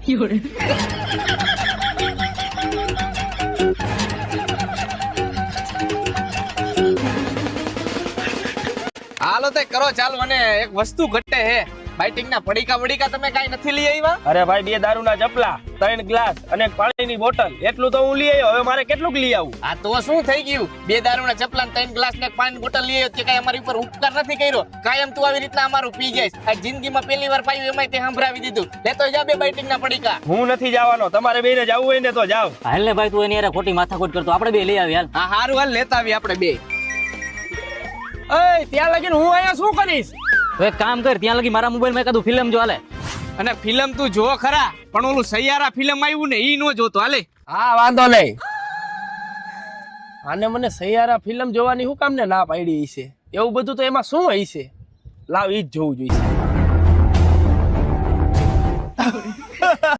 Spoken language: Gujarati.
હાલો તે કરો ચાલો અને એક વસ્તુ ઘટે હે બાઇટિંગ ના પડીકા વડીકા તમે કાઈ નથી લઈ આવ્યા? અરે ભાઈ 2 દારૂના ચપલા 3 ગ્લાસ અને એક પાણીની બોટલ એટલું તો હું લઈ આવ્યો. હવે મારે કેટલું લઈ આવું? આ તો શું થઈ ગયું? 2 દારૂના ચપલા 3 ગ્લાસ ને એક પાણીની બોટલ લઈ આવ્યો તે કઈ અમારી ઉપર ઉપકાર નથી કર્યો. કાયમ તું આવી રીતના અમારું પી જઈશ. આ જિંદગીમાં પહેલી વાર પાયું એમાંય તે સંભળાવી દીધું. લેતો જા 2 બાઇટિંગ ના પડીકા. હું નથી જવાનો. તમારે બેને જવું હોય ને તો જાવ. હાલ ને ભાઈ તું એની યાર ખોટી માથાકૂટ કરતો આપણે બે લઈ આવી હાલ. હા હારું હાલ લેતા આવી આપણે 2. ઓય ત્યાં લગીને હું અહીંયા શું કરીશ? તો એક કામ કર ત્યાં લગી મારા મોબાઈલ માં એકાદું ફિલ્મ જો હાલે. અને ફિલ્મ તું જો ખરા પણ ઓલું સૈયારા ફિલ્મ આવ્યું ને ઈ નો જોતો હાલે. હા વાંધો નહીં. આને મને સૈયારા ફિલ્મ જોવાની હું કામ ને ના પાડી છે? એવું બધું તો એમાં શું હોય છે? લાવ ઈ જ જોવું જોઈએ.